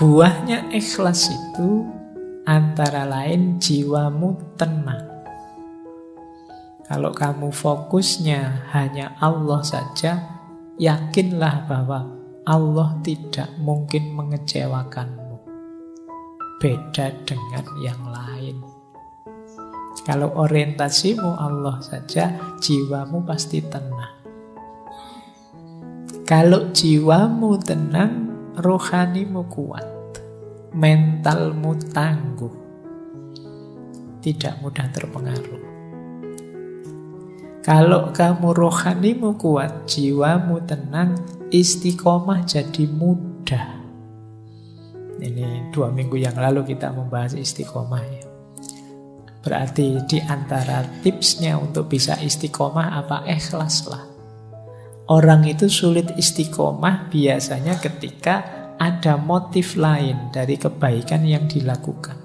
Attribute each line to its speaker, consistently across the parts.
Speaker 1: Buahnya ikhlas itu antara lain jiwamu tenang. Kalau kamu fokusnya hanya Allah saja, yakinlah bahwa Allah tidak mungkin mengecewakanmu. Beda dengan yang lain. Kalau orientasimu Allah saja, jiwamu pasti tenang. Kalau jiwamu tenang, rohanimu kuat, mentalmu tangguh, tidak mudah terpengaruh. Kalau kamu rohanimu kuat, jiwamu tenang, istiqomah jadi mudah. Ini 2 minggu yang lalu kita membahas istiqomah ya. Berarti di antara tipsnya untuk bisa istiqomah apa? Ikhlaslah. Orang itu sulit istiqomah biasanya ketika ada motif lain dari kebaikan yang dilakukan.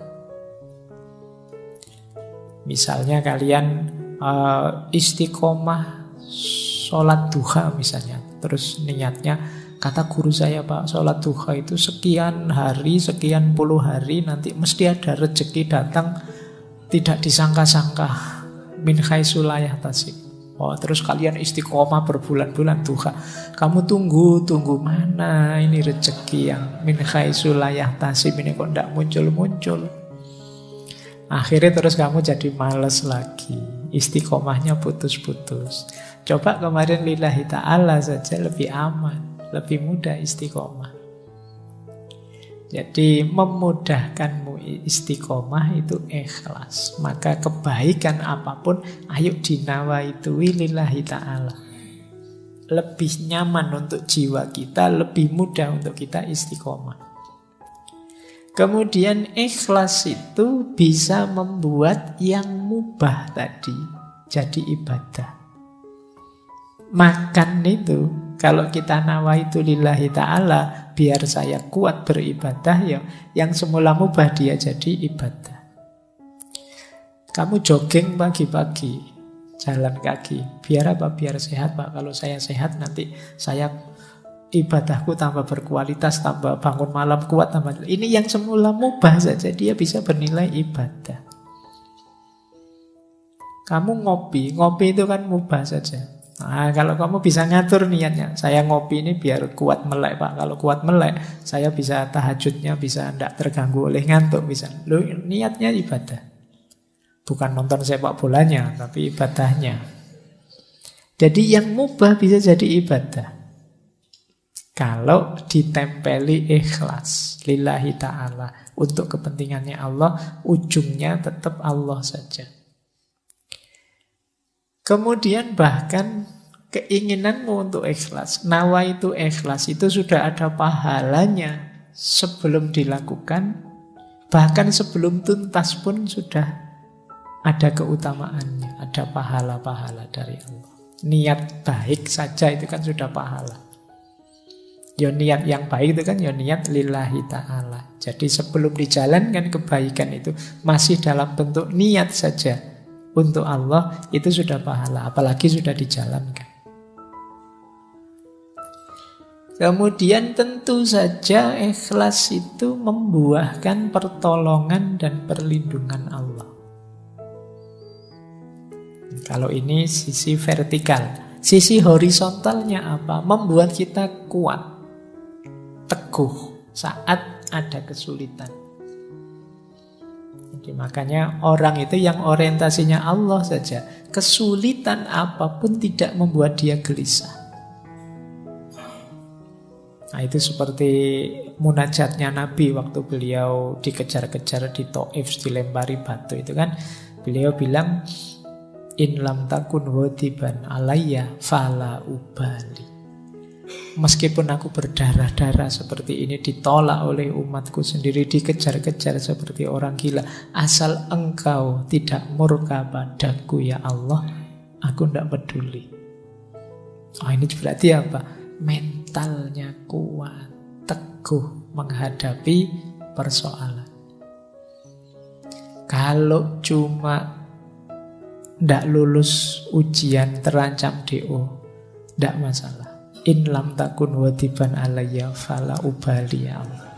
Speaker 1: Misalnya kalian istiqomah sholat duha misalnya. Terus niatnya, kata guru saya Pak, sholat duha itu sekian hari, sekian puluh hari, nanti mesti ada rezeki datang tidak disangka-sangka, min haitsu la yahtasib. Oh, terus kalian istiqomah berbulan-bulan duha. Kamu tunggu mana ini rezeki yang min haitsu la yahtasib ini kok tidak muncul-muncul. Akhirnya terus kamu jadi malas lagi. Istiqomahnya putus-putus. Coba kemarin lillahi ta'ala saja lebih aman, lebih mudah istiqomah. Jadi memudahkanmu istiqomah itu ikhlas. Maka kebaikan apapun, ayo dinawaitui lillahi ta'ala. Lebih nyaman untuk jiwa kita, lebih mudah untuk kita istiqomah. Kemudian ikhlas itu bisa membuat yang mubah tadi jadi ibadah. Makan itu, kalau kita nawaitu lillahi ta'ala, biar saya kuat beribadah ya, yang semula mubah dia jadi ibadah. Kamu jogging pagi-pagi, jalan kaki, biar apa? Biar sehat Pak. Kalau saya sehat nanti saya ibadahku tambah berkualitas, tambah bangun malam kuat, tambah. Ini yang semula mubah saja dia bisa bernilai ibadah. Kamu ngopi itu kan mubah saja. Nah, kalau kamu bisa ngatur niatnya, saya ngopi ini biar kuat melek Pak. Kalau kuat melek, saya bisa tahajudnya bisa tidak terganggu oleh ngantuk bisa. Loh, niatnya ibadah. Bukan nonton sepak bolanya, tapi ibadahnya. Jadi yang mubah bisa jadi ibadah. Kalau ditempeli ikhlas lillahi ta'ala, untuk kepentingannya Allah, ujungnya tetap Allah saja. Kemudian bahkan keinginanmu untuk ikhlas, nawa itu ikhlas, itu sudah ada pahalanya sebelum dilakukan, bahkan sebelum tuntas pun sudah ada keutamaannya, ada pahala-pahala dari Allah. Niat baik saja itu kan sudah pahala. Ya niat yang baik itu kan ya niat lillahi ta'ala. Jadi sebelum dijalankan kebaikan itu masih dalam bentuk niat saja untuk Allah, itu sudah pahala, apalagi sudah dijalankan. Kemudian tentu saja ikhlas itu membuahkan pertolongan dan perlindungan Allah. Kalau ini sisi vertikal. Sisi horizontalnya apa? Membuat kita kuat, teguh saat ada kesulitan. Jadi makanya orang itu yang orientasinya Allah saja, kesulitan apapun tidak membuat dia gelisah. Nah itu seperti munajatnya Nabi waktu beliau dikejar-kejar di Taif, dilempari batu itu kan. Beliau bilang, in lam takun wadiban alayya fala ubali. Meskipun aku berdarah-darah seperti ini, ditolak oleh umatku sendiri, dikejar-kejar seperti orang gila, asal engkau tidak murka padaku ya Allah, aku tidak peduli. Oh ini berarti apa? Mentalnya kuat, teguh menghadapi persoalan. Kalau cuma tidak lulus ujian, terancam DO, tidak masalah. In lam takun wadiban alayya fala ubali ya Allah.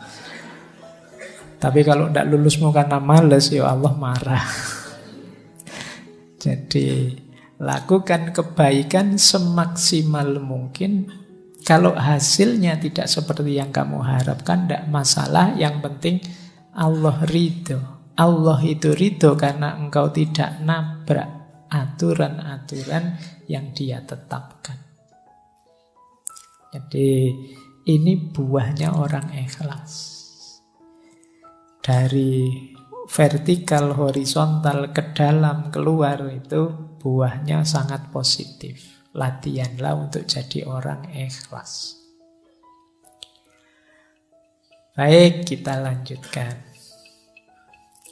Speaker 1: Tapi kalau tidak lulusmu karena males, ya Allah marah. Jadi lakukan kebaikan semaksimal mungkin. Kalau hasilnya tidak seperti yang kamu harapkan, tidak masalah. Yang penting Allah ridho. Allah itu ridho karena engkau tidak nabrak aturan-aturan yang Dia tetapkan. Jadi ini buahnya orang ikhlas. Dari vertikal, horizontal, ke dalam, keluar, itu buahnya sangat positif. Latihanlah untuk jadi orang ikhlas. Baik, kita lanjutkan.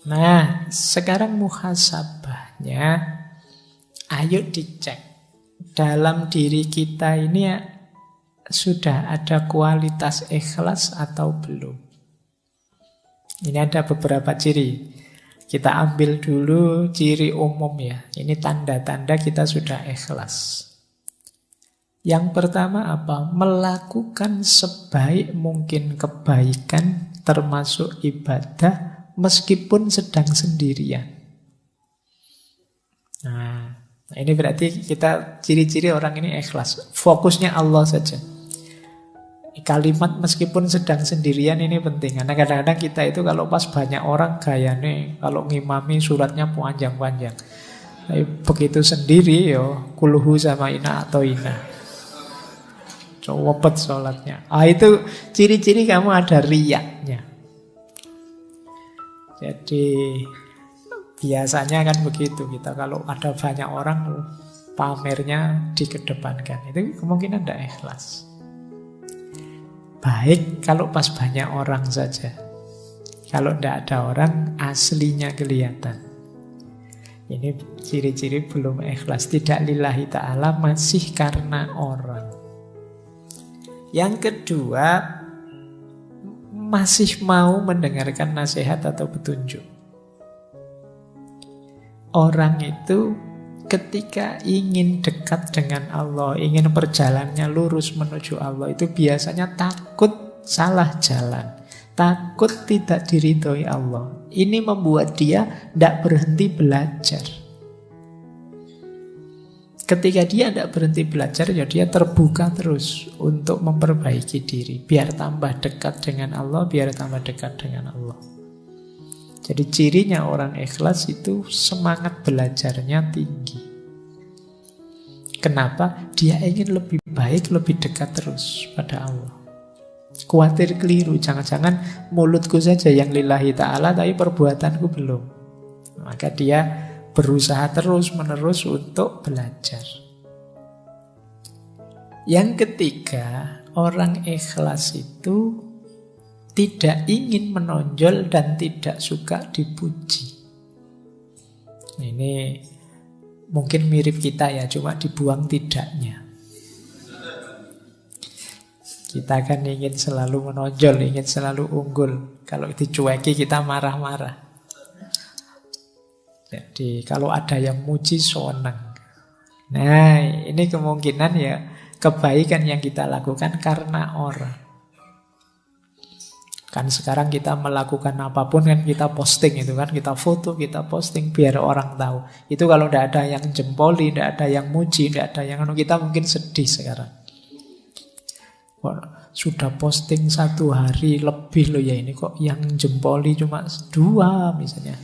Speaker 1: Nah, sekarang muhasabahnya, ayo dicek. Dalam diri kita ini sudah ada kualitas ikhlas atau belum? Ini ada beberapa ciri. Kita ambil dulu ciri umum ya. Ini tanda-tanda kita sudah ikhlas. Yang pertama apa? Melakukan sebaik mungkin kebaikan termasuk ibadah meskipun sedang sendirian. Nah, ini berarti kita ciri-ciri orang ini ikhlas. Fokusnya Allah saja. Kalimat meskipun sedang sendirian ini penting. Karena kadang-kadang kita itu kalau pas banyak orang gayane, kalau ngimami suratnya panjang-panjang. Tapi begitu sendiri yo kulhu sama ina atau ina. Cowopet sholatnya. Itu ciri-ciri kamu ada riyaknya. Jadi biasanya kan begitu kita kalau ada banyak orang pamernya dikedepankan. Itu kemungkinan tidak ikhlas. Baik kalau pas banyak orang saja. Kalau tidak ada orang, aslinya kelihatan. Ini ciri-ciri belum ikhlas. Tidak lillahi ta'ala, masih karena orang. Yang kedua, masih mau mendengarkan nasihat atau petunjuk. Orang itu ketika ingin dekat dengan Allah, ingin perjalanannya lurus menuju Allah, itu biasanya takut salah jalan, takut tidak diridhoi Allah. Ini membuat dia tidak berhenti belajar. Ketika dia tidak berhenti belajar, ya dia terbuka terus untuk memperbaiki diri, biar tambah dekat dengan Allah, biar tambah dekat dengan Allah. Jadi cirinya orang ikhlas itu semangat belajarnya tinggi. Kenapa? Dia ingin lebih baik, lebih dekat terus pada Allah. Khawatir keliru, jangan-jangan mulutku saja yang lillahi ta'ala, tapi perbuatanku belum. Maka dia berusaha terus-menerus untuk belajar. Yang ketiga, orang ikhlas itu tidak ingin menonjol dan tidak suka dipuji. Ini mungkin mirip kita ya, cuma dibuang tidaknya. Kita kan ingin selalu menonjol, ingin selalu unggul. Kalau dicueki kita marah-marah. Jadi kalau ada yang muji senang. Nah, ini kemungkinan ya kebaikan yang kita lakukan karena orang. Kan sekarang kita melakukan apapun kan kita posting itu kan, kita foto, kita posting biar orang tahu. Itu kalau tidak ada yang jempoli, tidak ada yang muji, tidak ada yang kita mungkin sedih sekarang. Wah, sudah posting 1 hari lebih loh ya, ini kok yang jempoli cuma 2 misalnya.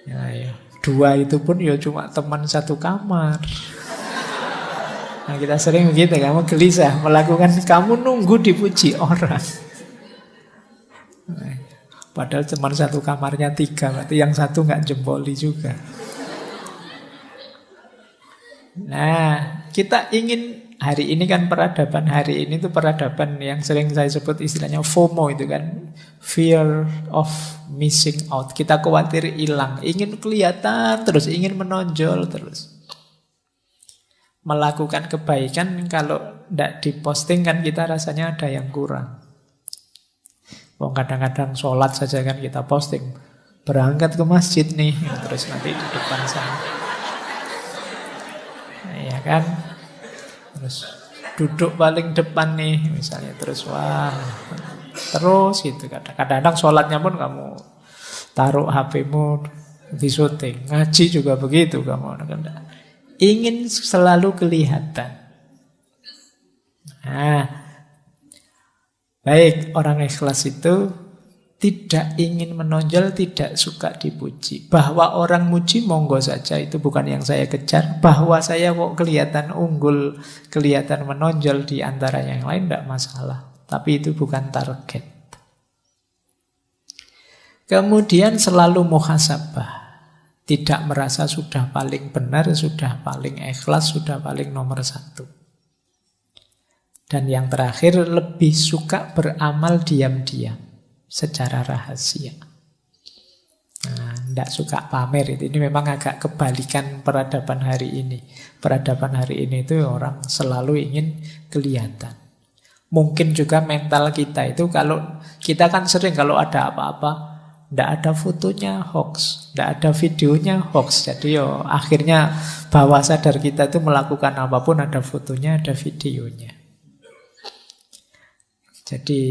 Speaker 1: Ya. 2 itu pun ya cuma teman satu kamar. Nah kita sering begitu, kamu gelisah melakukan, kamu nunggu dipuji orang. Padahal cuma satu kamarnya 3, berarti yang satu nggak jempoli juga. Nah kita ingin, hari ini kan peradaban hari ini tuh peradaban yang sering saya sebut istilahnya FOMO itu kan, fear of missing out. Kita khawatir hilang, ingin kelihatan terus, ingin menonjol terus. Melakukan kebaikan kalau tidak diposting kan kita rasanya ada yang kurang. Kadang-kadang sholat saja kan kita posting, berangkat ke masjid nih, terus nanti di depan sana. Nah, ya kan, terus duduk paling depan nih misalnya, terus wah terus gitu. Kadang-kadang sholatnya pun kamu taruh HP-mu di syuting. Ngaji juga begitu kamu. Ingin selalu kelihatan. Nah, baik, orang ikhlas itu tidak ingin menonjol, tidak suka dipuji. Bahwa orang muji monggo saja, itu bukan yang saya kejar. Bahwa saya kok kelihatan unggul, kelihatan menonjol di antara yang lain, tidak masalah. Tapi itu bukan target. Kemudian selalu muhasabah. Tidak merasa sudah paling benar, sudah paling ikhlas, sudah paling nomor satu. Dan yang terakhir, lebih suka beramal diam-diam. Secara rahasia. Nah, tidak suka pamer itu. Ini memang agak kebalikan peradaban hari ini. Peradaban hari ini itu orang selalu ingin kelihatan. Mungkin juga mental kita itu, kalau kita kan sering kalau ada apa-apa, tidak ada fotonya hoax, tidak ada videonya hoax. Jadi akhirnya bawah sadar kita itu melakukan apapun ada fotonya, ada videonya. Jadi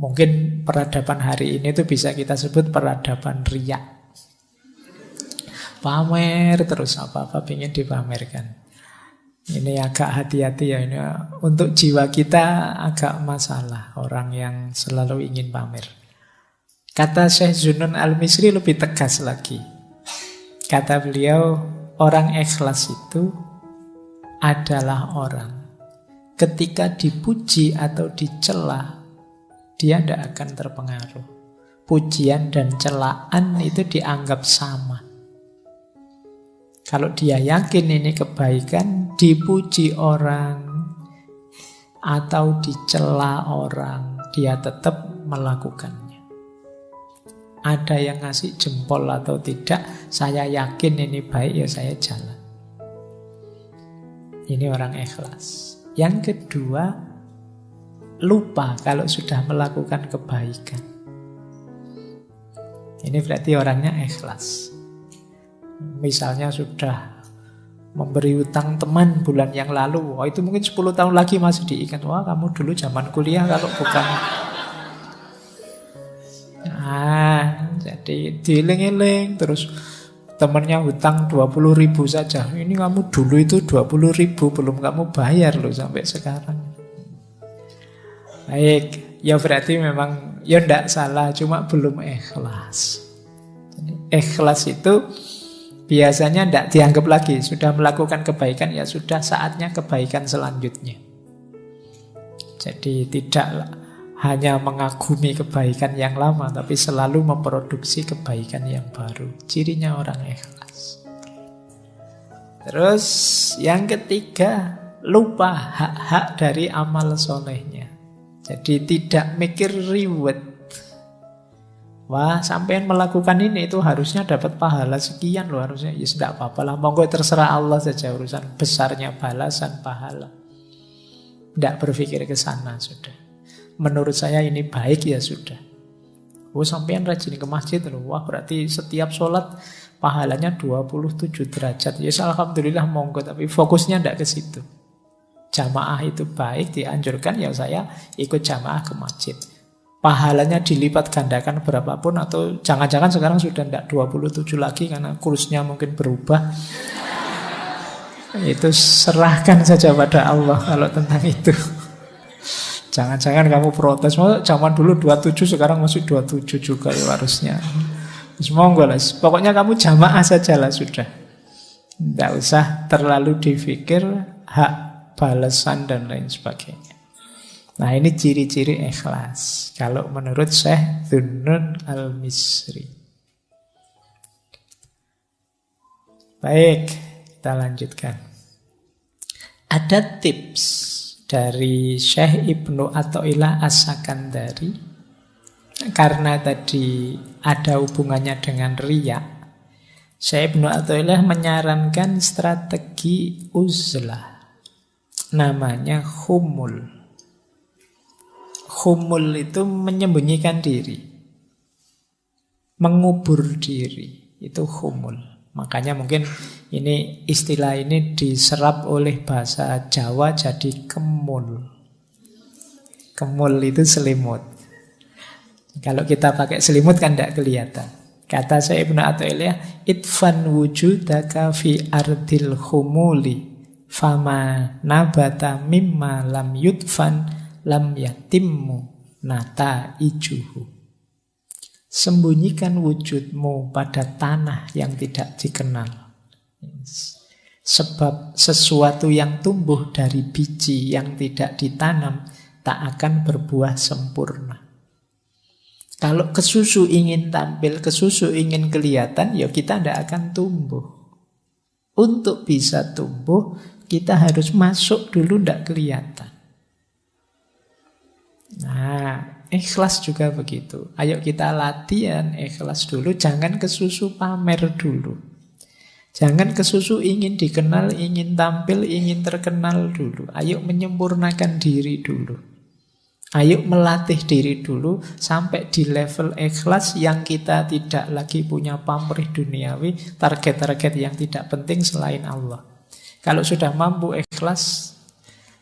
Speaker 1: mungkin peradaban hari ini tuh bisa kita sebut peradaban riya. Pamer terus apa-apa ingin dipamerkan. Ini agak hati-hati ya, ini untuk jiwa kita agak masalah orang yang selalu ingin pamer. Kata Syekh Zunun Al-Misri lebih tegas lagi. Kata beliau, orang ikhlas itu adalah orang ketika dipuji atau dicela dia tidak akan terpengaruh. Pujian dan celaan itu dianggap sama. Kalau dia yakin ini kebaikan, dipuji orang atau dicela orang, dia tetap melakukannya. Ada yang ngasih jempol atau tidak, saya yakin ini baik, ya saya jalan. Ini orang ikhlas. Yang kedua, lupa kalau sudah melakukan kebaikan. Ini berarti orangnya ikhlas. Misalnya sudah memberi utang teman bulan yang lalu, itu mungkin 10 tahun lagi masih diingat. Wah, kamu dulu zaman kuliah kalau bukan. Jadi dieling-eling terus. Temannya hutang 20.000 saja. Ini kamu dulu itu 20.000 belum kamu bayar loh sampai sekarang. Baik, ya berarti memang ya tidak salah, cuma belum ikhlas. Jadi, ikhlas itu biasanya tidak dianggap lagi. Sudah melakukan kebaikan, ya sudah saatnya kebaikan selanjutnya. Jadi tidak hanya mengagumi kebaikan yang lama, tapi selalu memproduksi kebaikan yang baru. Cirinya orang ikhlas. Terus yang ketiga, lupa hak-hak dari amal solehnya. Jadi tidak mikir reward. Wah, sampean melakukan ini itu harusnya dapat pahala sekian loh harusnya. Ya tidak apa-apa lah, monggo terserah Allah saja urusan besarnya balasan pahala. Tidak berpikir ke sana sudah. Menurut saya ini baik ya sudah. Oh, sampean rajin ke masjid loh. Wah, berarti setiap sholat pahalanya 27 derajat. Ya alhamdulillah monggo, tapi fokusnya tidak ke situ. Jamaah itu baik, dianjurkan, ya saya ikut jamaah ke masjid. Pahalanya dilipat gandakan berapapun, atau jangan-jangan sekarang sudah tidak 27 lagi karena kursnya mungkin berubah. Itu serahkan saja pada Allah kalau tentang itu. Jangan-jangan kamu protes, zaman dulu 27 sekarang masih 27 juga ya harusnya. Monggo lah, pokoknya kamu jamaah saja lah sudah. Tidak usah terlalu dipikir hak balasan dan lain sebagainya. Nah, ini ciri-ciri ikhlas kalau menurut Syekh Zunun Al-Misri. Baik, kita lanjutkan. Ada tips dari Syekh Ibnu Athaillah As-Sakandari. Karena tadi ada hubungannya dengan riya, Syekh Ibnu Athaillah menyarankan strategi uzlah. Namanya khumul. Khumul itu menyembunyikan diri, mengubur diri, itu khumul. Makanya mungkin ini istilah ini diserap oleh bahasa Jawa jadi kemul. Kemul itu selimut. Kalau kita pakai selimut kan tidak kelihatan. Kata saya Ibnu Athaillah, itfan wujudaka fi ardil khumuli fama nabata mimma lam yudfan lam yatimmu nata ijuhu. Sembunyikan wujudmu pada tanah yang tidak dikenal. Sebab sesuatu yang tumbuh dari biji yang tidak ditanam tak akan berbuah sempurna. Kalau kesusu ingin tampil, kesusu ingin kelihatan, ya kita tidak akan tumbuh. Untuk bisa tumbuh, kita harus masuk dulu tidak kelihatan. Nah, ikhlas juga begitu. Ayo kita latihan ikhlas dulu, jangan kesusu pamer dulu. Jangan kesusu ingin dikenal, ingin tampil, ingin terkenal dulu. Ayo menyempurnakan diri dulu. Ayo melatih diri dulu sampai di level ikhlas yang kita tidak lagi punya pamrih duniawi, target-target yang tidak penting selain Allah. Kalau sudah mampu ikhlas,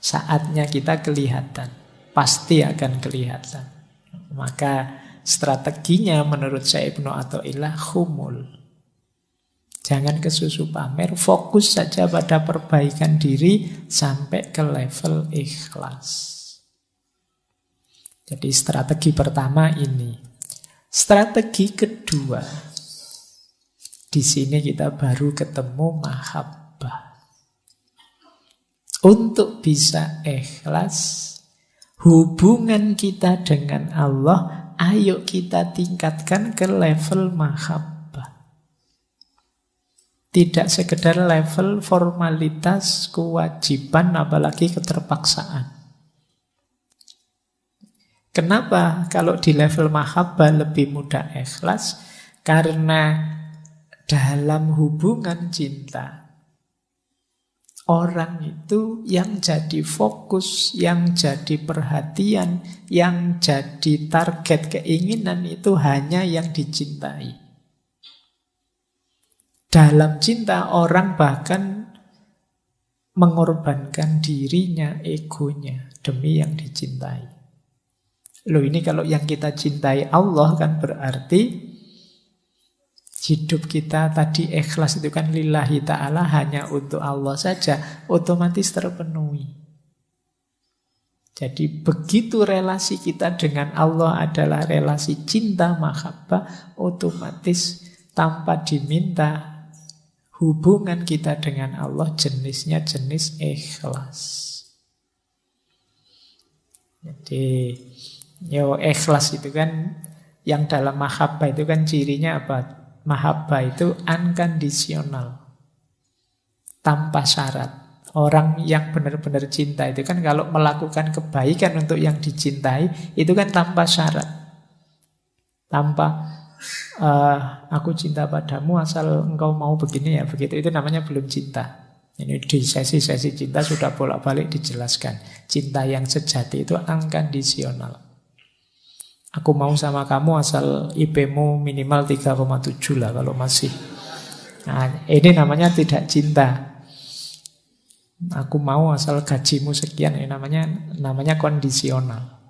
Speaker 1: saatnya kita kelihatan. Pasti akan kelihatan. Maka strateginya menurut saya Ibnu Athaillah khumul. Jangan kesusu pamer, fokus saja pada perbaikan diri sampai ke level ikhlas. Jadi strategi pertama ini. Strategi kedua, di sini kita baru ketemu mahabbah. Untuk bisa ikhlas, hubungan kita dengan Allah, ayo kita tingkatkan ke level mahabbah. Tidak sekedar level formalitas, kewajiban, apalagi keterpaksaan. Kenapa kalau di level mahabbah lebih mudah ikhlas? Karena dalam hubungan cinta, orang itu yang jadi fokus, yang jadi perhatian, yang jadi target keinginan itu hanya yang dicintai. Dalam cinta orang bahkan mengorbankan dirinya, egonya demi yang dicintai. Loh, ini kalau yang kita cintai Allah kan berarti hidup kita tadi ikhlas itu kan lillahi ta'ala, hanya untuk Allah saja, otomatis terpenuhi. Jadi begitu relasi kita dengan Allah adalah relasi cinta mahabbah, otomatis tanpa diminta hubungan kita dengan Allah jenisnya jenis ikhlas. Jadi ikhlas itu kan yang dalam mahabbah itu kan cirinya apa? Mahabbah itu unconditional, tanpa syarat. Orang yang benar-benar cinta itu kan kalau melakukan kebaikan untuk yang dicintai itu kan tanpa syarat. Tanpa aku cinta padamu asal engkau mau begini ya begitu, itu namanya belum cinta. Ini di sesi-sesi cinta sudah bolak-balik dijelaskan. Cinta yang sejati itu unconditional. Aku mau sama kamu asal IP-mu minimal 3,7 lah kalau masih. Nah, ini namanya tidak cinta. Aku mau asal gajimu sekian, ini namanya kondisional.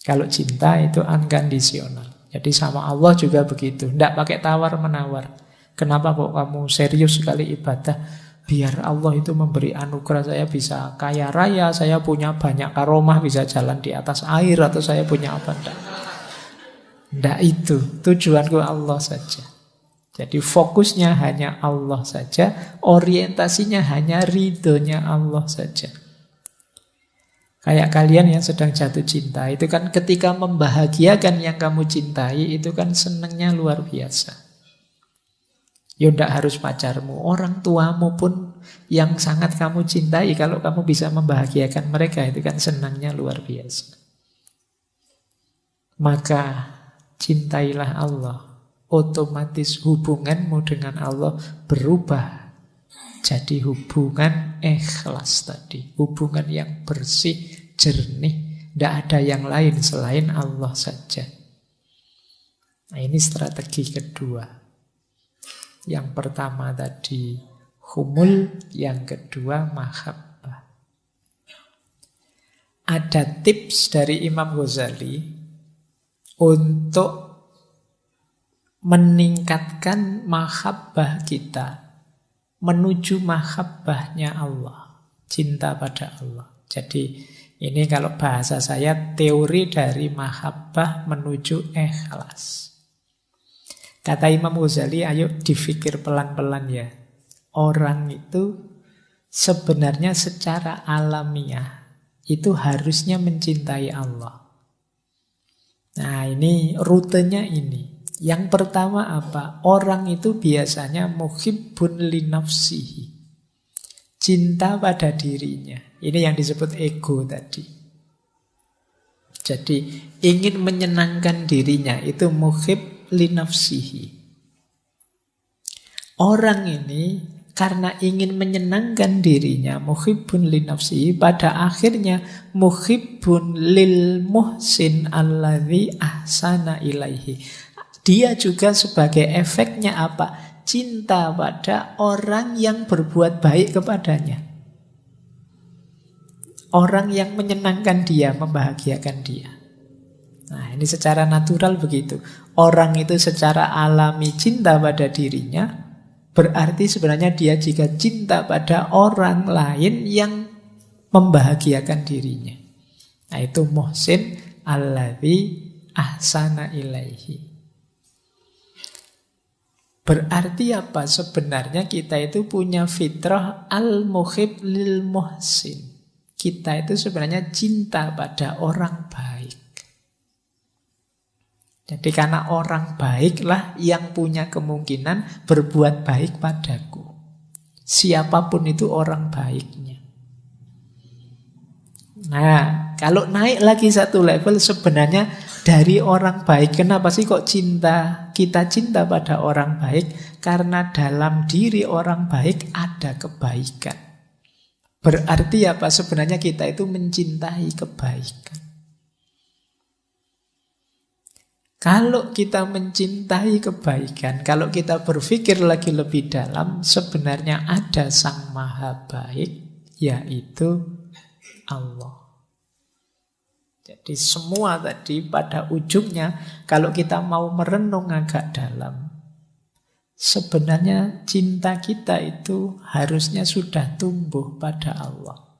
Speaker 1: Kalau cinta itu unconditional. Jadi sama Allah juga begitu. Tidak pakai tawar-menawar. Kenapa kok kamu serius sekali ibadah? Biar Allah itu memberi anugerah, saya bisa kaya raya, saya punya banyak karomah, bisa jalan di atas air, atau saya punya apa. Tidak itu. Tujuanku Allah saja. Jadi fokusnya hanya Allah saja, orientasinya hanya ridhonya Allah saja. Kayak kalian yang sedang jatuh cinta, itu kan ketika membahagiakan yang kamu cintai, itu kan senangnya luar biasa. Ya tidak harus pacarmu, orang tuamu pun yang sangat kamu cintai, kalau kamu bisa membahagiakan mereka, itu kan senangnya luar biasa. Maka cintailah Allah, otomatis hubunganmu dengan Allah berubah jadi hubungan ikhlas tadi, hubungan yang bersih, jernih, tidak ada yang lain selain Allah saja. Nah, ini strategi kedua. Yang pertama tadi humul, yang kedua mahabbah. Ada tips dari Imam Ghazali untuk meningkatkan mahabbah kita menuju mahabbahnya Allah, cinta pada Allah. Jadi ini kalau bahasa saya teori dari mahabbah menuju ikhlas. Kata Imam Ghazali, ayo difikir pelan-pelan ya. Orang itu sebenarnya secara alamiah itu harusnya mencintai Allah. Nah ini rutenya ini. Yang pertama apa? Orang itu biasanya muhibbun li nafsihi. Cinta pada dirinya. Ini yang disebut ego tadi. Jadi ingin menyenangkan dirinya itu muhib li nafsihi. Orang ini karena ingin menyenangkan dirinya muhibbun li nafsihi, pada akhirnya muhibbun lil muhsin alladzi ahsana ilaihi. Dia juga sebagai efeknya apa? Cinta pada orang yang berbuat baik kepadanya. Orang yang menyenangkan dia, membahagiakan dia. Nah, ini secara natural begitu. Orang itu secara alami cinta pada dirinya, berarti sebenarnya dia juga cinta pada orang lain yang membahagiakan dirinya. Nah, itu muhsin alladzi ahsana ilaihi. Berarti apa? Sebenarnya kita itu punya fitrah al-muhib lil muhsin. Kita itu sebenarnya cinta pada orang baik. Jadi karena orang baiklah yang punya kemungkinan berbuat baik padaku. Siapapun itu orang baiknya. Nah, kalau naik lagi satu level sebenarnya dari orang baik. Kenapa sih kok kita cinta pada orang baik? Karena dalam diri orang baik ada kebaikan. Berarti apa? Sebenarnya kita itu mencintai kebaikan. Kalau kita mencintai kebaikan, kalau kita berpikir lagi lebih dalam, sebenarnya ada Sang Maha Baik, yaitu Allah. Jadi semua tadi pada ujungnya, kalau kita mau merenung agak dalam, sebenarnya cinta kita itu harusnya sudah tumbuh pada Allah.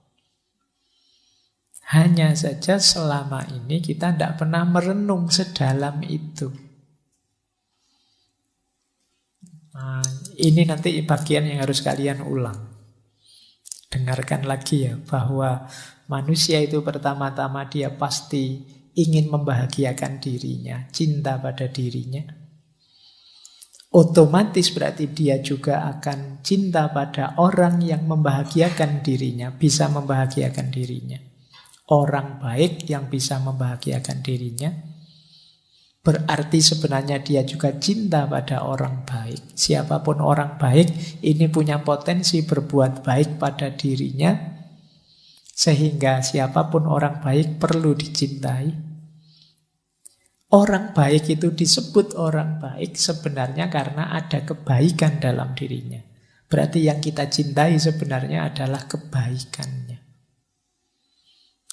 Speaker 1: Hanya saja selama ini kita tidak pernah merenung sedalam itu. Nah, ini nanti bagian yang harus kalian ulang. Dengarkan lagi ya, bahwa manusia itu pertama-tama dia pasti ingin membahagiakan dirinya, cinta pada dirinya. Otomatis berarti dia juga akan cinta pada orang yang membahagiakan dirinya, bisa membahagiakan dirinya. Orang baik yang bisa membahagiakan dirinya. Berarti sebenarnya dia juga cinta pada orang baik. Siapapun orang baik, ini punya potensi berbuat baik pada dirinya. Sehingga siapapun orang baik perlu dicintai. Orang baik itu disebut orang baik sebenarnya karena ada kebaikan dalam dirinya. Berarti yang kita cintai sebenarnya adalah kebaikannya.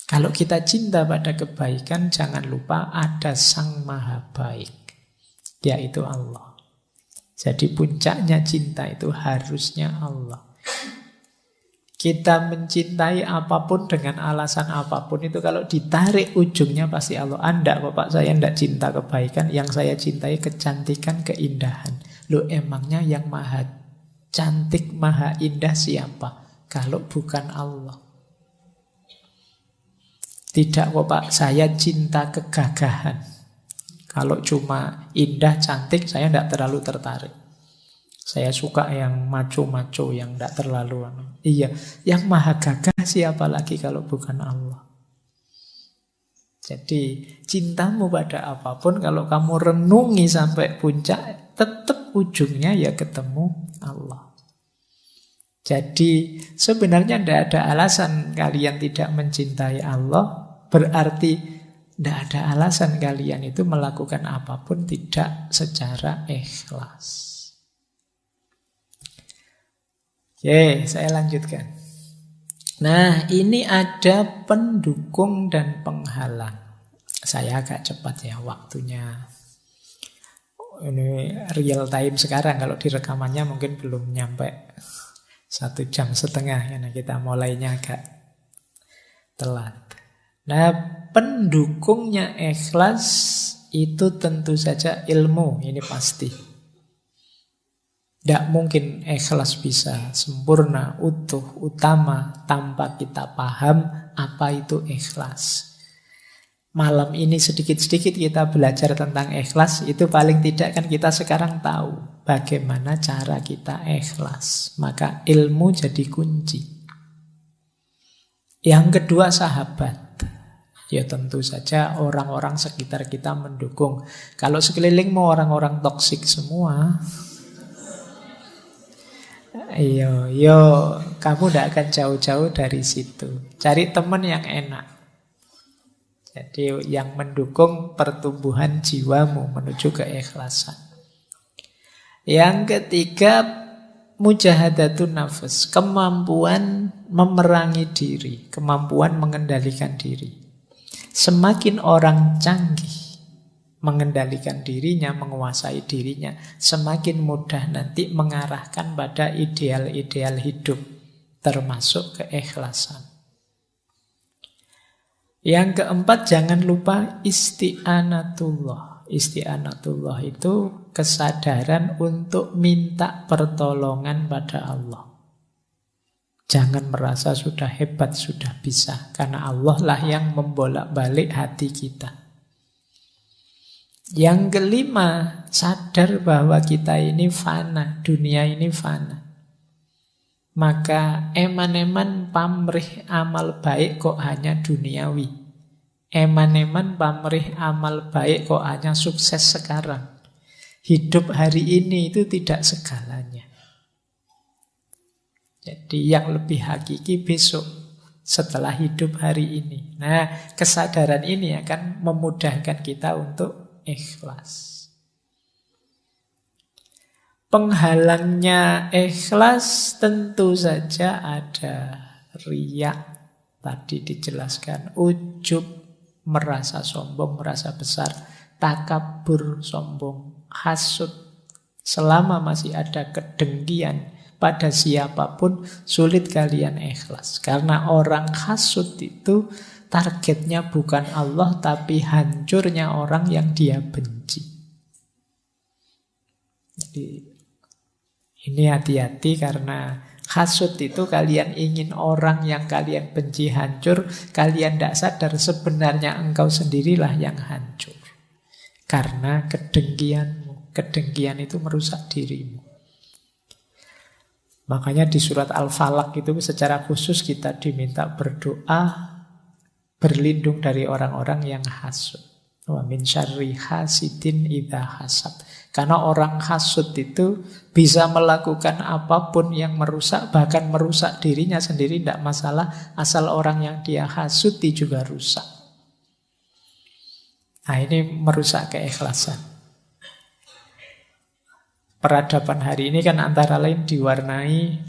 Speaker 1: Kalau kita cinta pada kebaikan, jangan lupa ada Sang Maha Baik, yaitu Allah. Jadi puncaknya cinta itu harusnya Allah. Kita mencintai apapun dengan alasan apapun itu kalau ditarik ujungnya pasti Allah. Anda, Bapak, saya tidak cinta kebaikan, yang saya cintai kecantikan, keindahan. Loh, emangnya yang maha cantik, maha indah siapa? Kalau bukan Allah. Tidak kok Pak, saya cinta kegagahan. Kalau cuma indah, cantik, saya tidak terlalu tertarik. Saya suka yang maco-maco, yang tidak terlalu. Iya, yang maha gagah siapa lagi kalau bukan Allah. Jadi cintamu pada apapun, kalau kamu renungi sampai puncak, tetap ujungnya ya ketemu Allah. Jadi sebenarnya tidak ada alasan kalian tidak mencintai Allah. Berarti tidak ada alasan kalian itu melakukan apapun tidak secara ikhlas. Oke, saya lanjutkan. Nah, ini ada pendukung dan penghalang. Saya agak cepat ya waktunya. Ini real time sekarang, kalau direkamannya mungkin belum nyampe 1,5 jam karena kita mulainya agak telat. Nah, pendukungnya ikhlas itu tentu saja ilmu, ini pasti. Tidak mungkin ikhlas bisa sempurna, utuh, utama tanpa kita paham apa itu ikhlas. Malam ini sedikit-sedikit kita belajar tentang ikhlas, itu paling tidak kan kita sekarang tahu bagaimana cara kita ikhlas. Maka ilmu jadi kunci. Yang kedua sahabat. Ya tentu saja orang-orang sekitar kita mendukung. Kalau sekelilingmu orang-orang toksik semua, yo kamu tidak akan jauh-jauh dari situ. Cari teman yang enak. Jadi yang mendukung pertumbuhan jiwamu menuju keikhlasan. Yang ketiga, mujahadatun nafas, kemampuan memerangi diri, kemampuan mengendalikan diri. Semakin orang canggih mengendalikan dirinya, menguasai dirinya, semakin mudah nanti mengarahkan pada ideal-ideal hidup, termasuk keikhlasan. Yang keempat, jangan lupa isti'anatullah. Isti'anatullah itu kesadaran untuk minta pertolongan pada Allah. Jangan merasa sudah hebat, sudah bisa. Karena Allah lah yang membolak-balik hati kita. Yang kelima, sadar bahwa kita ini fana, dunia ini fana. Maka eman-eman pamrih amal baik kok hanya duniawi. Eman-eman pamrih amal baik kok hanya sukses sekarang. Hidup hari ini itu tidak segalanya. Jadi yang lebih hakiki besok setelah hidup hari ini. Nah, kesadaran ini akan memudahkan kita untuk ikhlas. Penghalangnya ikhlas tentu saja ada riya. Tadi dijelaskan ujub, merasa sombong, merasa besar, takabur, sombong, hasud. Selama masih ada kedengkian pada siapapun, sulit kalian ikhlas. Karena orang hasud itu targetnya bukan Allah, tapi hancurnya orang yang dia benci. Jadi ini hati-hati, karena hasud itu kalian ingin orang yang kalian benci hancur, kalian tidak sadar sebenarnya engkau sendirilah yang hancur. Karena kedengkianmu, kedengkian itu merusak dirimu. Makanya di surat Al-Falaq itu secara khusus kita diminta berdoa, berlindung dari orang-orang yang hasud. Wa min syarri hasidin idza hasad. Karena orang hasud itu bisa melakukan apapun yang merusak, bahkan merusak dirinya sendiri tidak masalah, asal orang yang dia hasuti juga rusak. Nah, ini merusak keikhlasan. Peradaban hari ini kan antara lain diwarnai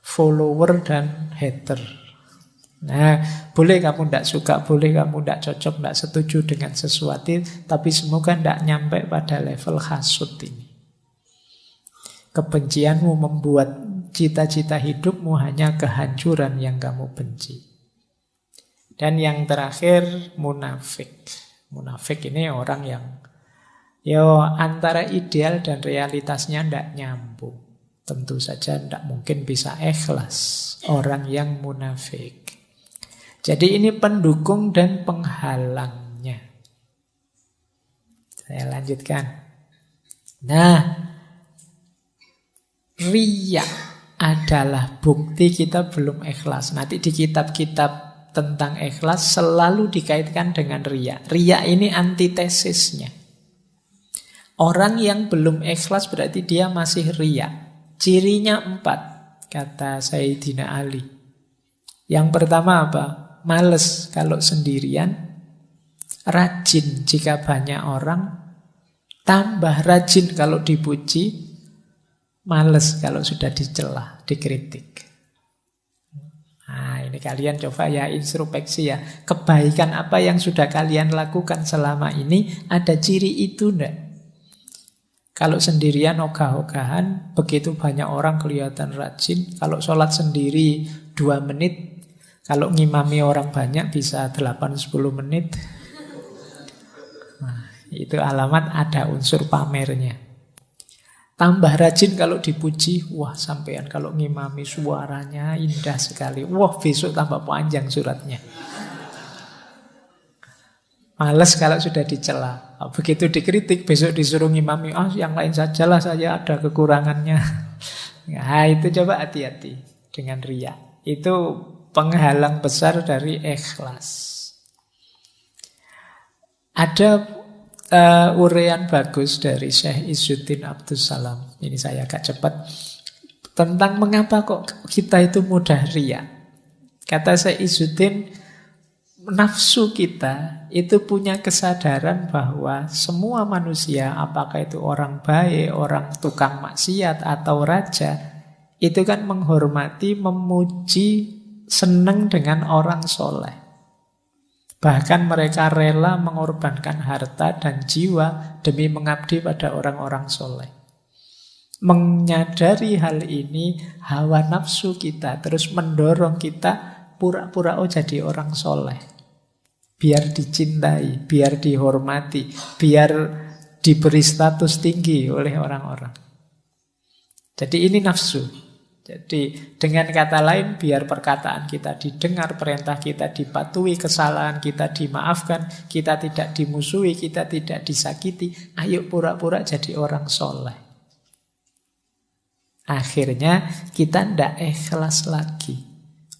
Speaker 1: follower dan hater. Nah, boleh kamu tidak suka, boleh kamu tidak cocok, tidak setuju dengan sesuatu, tapi semoga tidak nyampe pada level hasud ini. Kebencianmu membuat cita-cita hidupmu hanya kehancuran yang kamu benci. Dan yang terakhir, munafik. Munafik ini orang yang antara ideal dan realitasnya tidak nyambung. Tentu saja tidak mungkin bisa ikhlas orang yang munafik. Jadi ini pendukung dan penghalangnya. Saya lanjutkan. Nah, riya adalah bukti kita belum ikhlas. Nanti di kitab-kitab tentang ikhlas selalu dikaitkan dengan riya. Riya ini antitesisnya. Orang yang belum ikhlas berarti dia masih riya. Cirinya 4, kata Sayyidina Ali. Yang pertama apa? Males kalau sendirian, rajin jika banyak orang, tambah rajin kalau dipuji, males kalau sudah dicela, dikritik. Nah, ini kalian coba ya introspeksi ya. Kebaikan apa yang sudah kalian lakukan selama ini, ada ciri itu enggak? Kalau sendirian ogah-ogahan, begitu banyak orang kelihatan rajin. Kalau sholat sendiri 2 menit, kalau ngimami orang banyak bisa 8-10 menit. Nah, itu alamat ada unsur pamernya. Tambah rajin kalau dipuji, wah sampean kalau ngimami suaranya indah sekali. Wah besok tambah panjang suratnya. Males kalau sudah dicela. Begitu dikritik, besok disuruh ngimami, yang lain sajalah saya ada kekurangannya. Nah itu coba hati-hati dengan riya. Itu penghalang besar dari ikhlas. Ada uraian bagus dari Syekh Izzuddin Abdus Salam. Ini saya agak cepat. Tentang mengapa kok kita itu mudah riya. Kata Syekh Izzuddin, nafsu kita itu punya kesadaran bahwa semua manusia, apakah itu orang baik, orang tukang maksiat atau raja, itu kan menghormati, memuji, senang dengan orang soleh. Bahkan mereka rela mengorbankan harta dan jiwa demi mengabdi pada orang-orang soleh. Menyadari hal ini, hawa nafsu kita terus mendorong kita pura-pura jadi orang soleh. Biar dicintai, biar dihormati, biar diberi status tinggi oleh orang-orang. Jadi ini nafsu. Jadi dengan kata lain, biar perkataan kita didengar, perintah kita dipatuhi, kesalahan kita dimaafkan, kita tidak dimusuhi, kita tidak disakiti. Ayo pura-pura jadi orang soleh. Akhirnya kita tidak ikhlas lagi.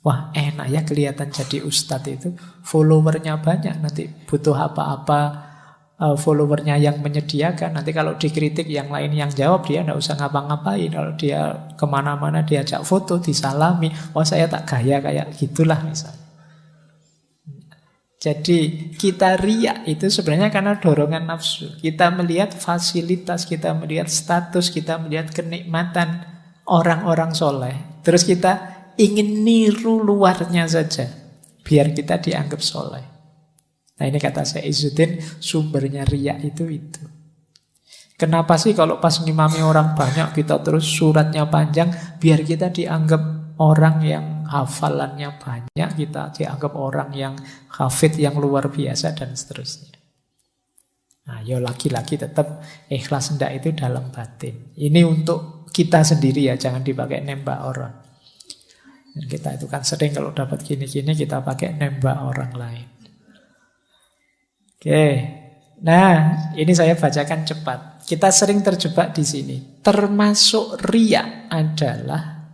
Speaker 1: Wah enak ya kelihatan jadi ustadz itu, followernya banyak, nanti butuh apa-apa followernya yang menyediakan. Nanti kalau dikritik yang lain yang jawab, dia tidak usah ngapa-ngapain. Kalau dia kemana-mana diajak foto, disalami, wah saya tak gaya kayak gitulah misalnya. Jadi kita riya itu sebenarnya karena dorongan nafsu. Kita melihat fasilitas, kita melihat status, kita melihat kenikmatan orang-orang soleh. Terus kita ingin niru luarnya saja, biar kita dianggap soleh. Nah ini kata Syekh Izzuddin, sumbernya riya itu. Kenapa sih kalau pas ngimami orang banyak kita terus suratnya panjang, biar kita dianggap orang yang hafalannya banyak, kita dianggap orang yang hafid yang luar biasa dan seterusnya. Nah ya lagi-lagi tetap ikhlas hendak itu dalam batin. Ini untuk kita sendiri ya, jangan dipakai nembak orang. Dan kita itu kan sering kalau dapat gini-gini kita pakai nembak orang lain. Oke, nah ini saya bacakan cepat. Kita sering terjebak di sini. Termasuk riya adalah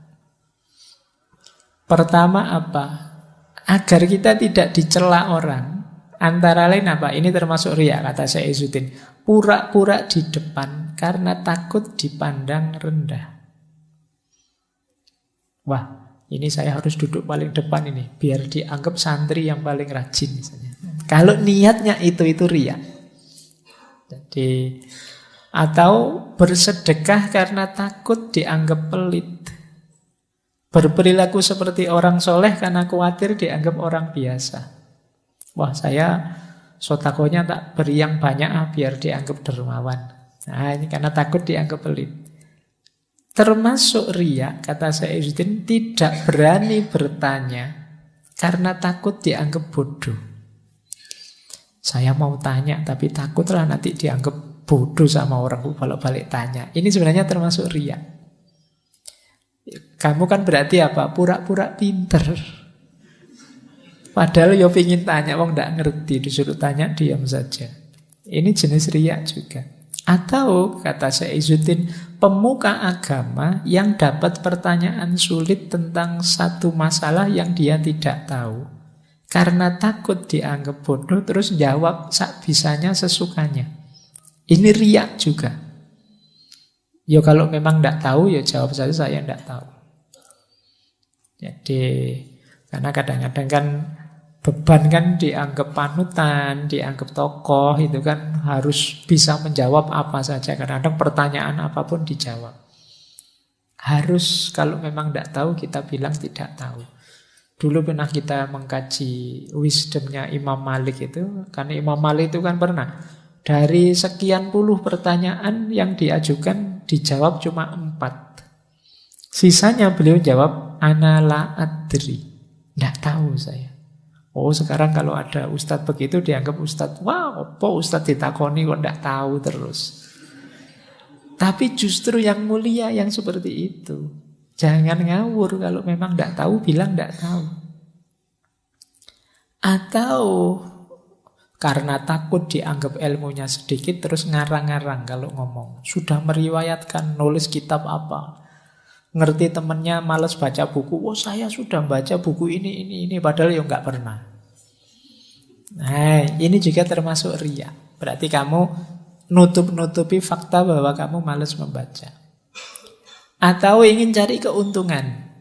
Speaker 1: pertama apa? Agar kita tidak dicela orang. Antara lain apa? Ini termasuk riya kata Syekh Izzuddin. Pura-pura di depan karena takut dipandang rendah. Wah, ini saya harus duduk paling depan ini biar dianggap santri yang paling rajin misalnya. Kalau niatnya itu riya. Jadi atau bersedekah karena takut dianggap pelit. Berperilaku seperti orang soleh karena khawatir dianggap orang biasa. Wah saya sotakonya tak beri yang banyak biar dianggap dermawan. Nah ini karena takut dianggap pelit. Termasuk riya, kata Syekh Izzuddin, tidak berani bertanya karena takut dianggap bodoh. Saya mau tanya tapi takutlah nanti dianggap bodoh sama orang kalau balik tanya. Ini sebenarnya termasuk riya. Kamu kan berarti apa? Pura-pura pinter. Padahal yo pingin tanya, wong ndak ngerti, disuruh tanya diam saja. Ini jenis riya juga. Atau kata Syekh Izzuddin, pemuka agama yang dapat pertanyaan sulit tentang satu masalah yang dia tidak tahu. Karena takut dianggap bodoh, terus jawab sak bisanya sesukanya. Ini riya juga. Ya kalau memang tidak tahu, ya jawab saja saya tidak tahu. Jadi, karena kadang-kadang kan beban kan dianggap panutan, dianggap tokoh, itu kan harus bisa menjawab apa saja. Kadang-kadang pertanyaan apapun dijawab. Harus kalau memang tidak tahu, kita bilang tidak tahu. Dulu pernah kita mengkaji wisdomnya Imam Malik itu. Karena Imam Malik itu kan pernah dari sekian puluh pertanyaan yang diajukan dijawab cuma 4. Sisanya beliau jawab ana la adri. Tidak tahu saya. Oh sekarang kalau ada ustadz begitu dianggap ustadz. Wah apa ustadz ditakoni kok tidak tahu terus. Tapi justru yang mulia yang seperti itu. Jangan ngawur kalau memang tidak tahu bilang tidak tahu. Atau karena takut dianggap ilmunya sedikit terus ngarang-ngarang kalau ngomong. Sudah meriwayatkan nulis kitab apa. Ngerti temennya malas baca buku. Oh saya sudah baca buku ini. Padahal ya nggak pernah. Nah ini juga termasuk riya. Berarti kamu nutup-nutupi fakta bahwa kamu malas membaca. Atau ingin cari keuntungan.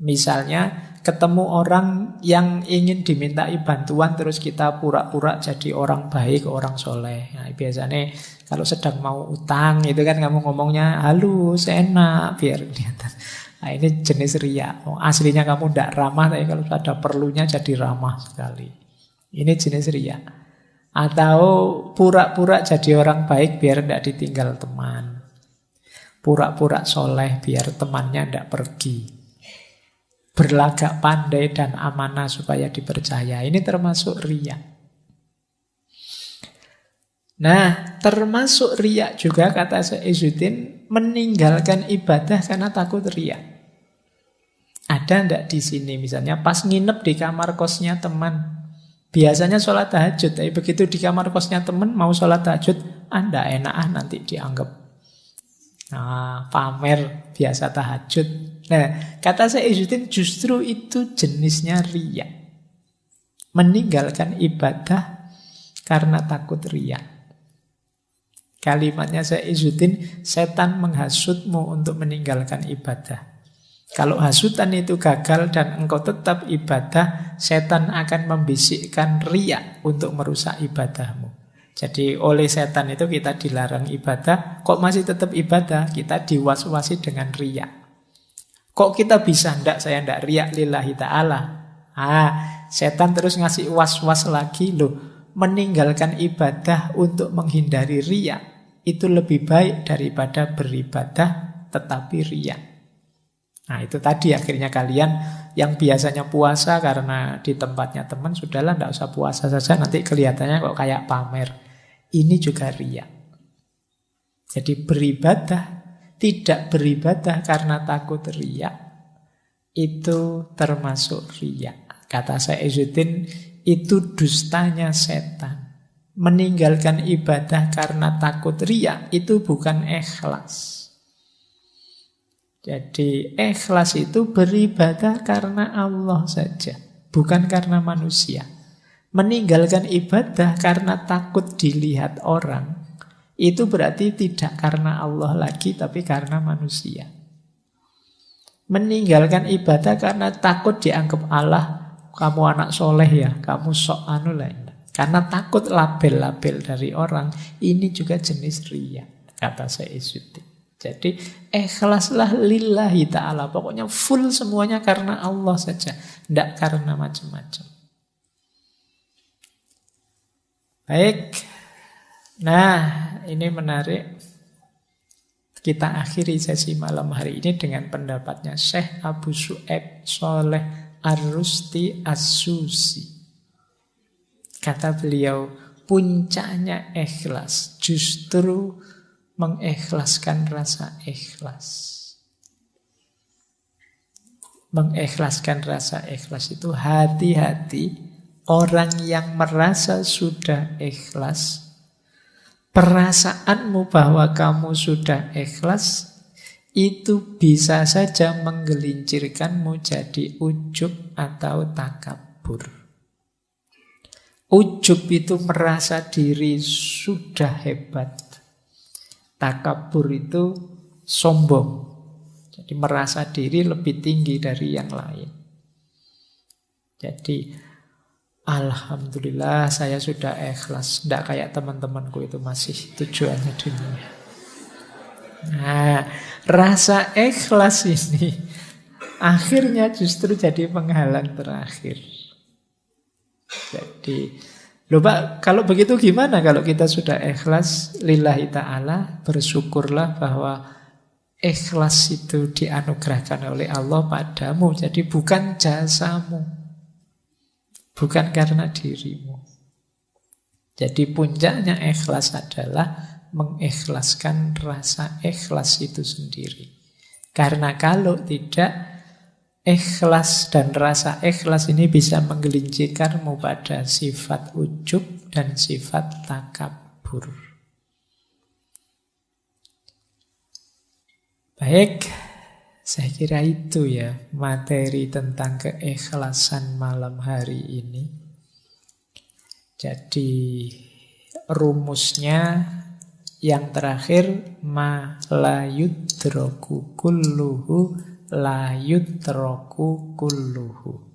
Speaker 1: Misalnya ketemu orang yang ingin dimintai bantuan terus kita pura-pura jadi orang baik, orang soleh. Nah, biasanya kalau sedang mau utang itu kan kamu ngomongnya halus, enak biar kelihatan. Nah, ini jenis riya. Oh, aslinya kamu tidak ramah tapi kalau ada perlunya jadi ramah sekali. Ini jenis riya. Atau pura-pura jadi orang baik biar tidak ditinggal teman. Pura-pura soleh biar temannya tidak pergi. Berlagak pandai dan amanah supaya dipercaya. Ini termasuk riya. Nah, termasuk riya juga kata Syekh Izzuddin meninggalkan ibadah karena takut riya. Ada ndak di sini misalnya pas nginep di kamar kosnya teman. Biasanya sholat tahajud, tapi begitu di kamar kosnya teman mau sholat tahajud, Anda enak nanti dianggap pamer biasa tahajud. Nah, kata Syekh Izzuddin justru itu jenisnya riya. Meninggalkan ibadah karena takut riya. Kalimatnya Syekh Izzuddin, setan menghasutmu untuk meninggalkan ibadah. Kalau hasutan itu gagal dan engkau tetap ibadah, setan akan membisikkan riya untuk merusak ibadahmu. Jadi oleh setan itu kita dilarang ibadah, kok masih tetap ibadah? Kita diwas-wasi dengan riya. Kok kita bisa? Ndak, saya ndak riya lillahi ta'ala. Setan terus ngasih was-was lagi loh. Meninggalkan ibadah untuk menghindari riya itu lebih baik daripada beribadah tetapi riya. Nah itu tadi akhirnya kalian yang biasanya puasa karena di tempatnya teman, sudahlah ndak usah puasa saja, nanti kelihatannya kok kayak pamer. Ini juga riya. Jadi beribadah, tidak beribadah karena takut riya, itu termasuk riya. Kata Syekh Izzuddin, itu dustanya setan. Meninggalkan ibadah karena takut riya, itu bukan ikhlas. Jadi ikhlas itu beribadah karena Allah saja, bukan karena manusia. Meninggalkan ibadah karena takut dilihat orang, itu berarti tidak karena Allah lagi, tapi karena manusia. Meninggalkan ibadah karena takut dianggap Allah, kamu anak soleh ya, kamu sok anu lah. Karena takut label-label dari orang, ini juga jenis riya, kata Syekh Izzuddin. Jadi ikhlaslah lillahi ta'ala. Pokoknya full semuanya karena Allah saja, tidak karena macam-macam. Baik. Nah, ini menarik. Kita akhiri sesi malam hari ini dengan pendapatnya Syekh Abu Syu'aib Sholeh Ar-Rusti As-Susi. Kata beliau, puncaknya ikhlas justru mengikhlaskan rasa ikhlas. Mengikhlaskan rasa ikhlas itu hati-hati. Orang yang merasa sudah ikhlas, perasaanmu bahwa kamu sudah ikhlas, itu bisa saja menggelincirkanmu jadi ujub atau takabur. Ujub itu merasa diri sudah hebat. Takabur itu sombong. Jadi merasa diri lebih tinggi dari yang lain. Jadi alhamdulillah saya sudah ikhlas. Tidak kayak teman-temanku itu masih tujuannya dunia. Nah, rasa ikhlas ini Akhirnya justru jadi penghalang terakhir. Jadi, loh Pak, kalau begitu gimana kalau kita sudah ikhlas lillahi ta'ala, bersyukurlah bahwa ikhlas itu dianugerahkan oleh Allah padamu. Jadi bukan jasamu, bukan karena dirimu. Jadi puncaknya ikhlas adalah mengikhlaskan rasa ikhlas itu sendiri. Karena kalau tidak, ikhlas dan rasa ikhlas ini bisa menggelincirkanmu pada sifat ujub dan sifat takabur. Baik, saya kira itu ya materi tentang keikhlasan malam hari ini. Jadi rumusnya yang terakhir, ma la yudroku kulluhu la yudroku kulluhu.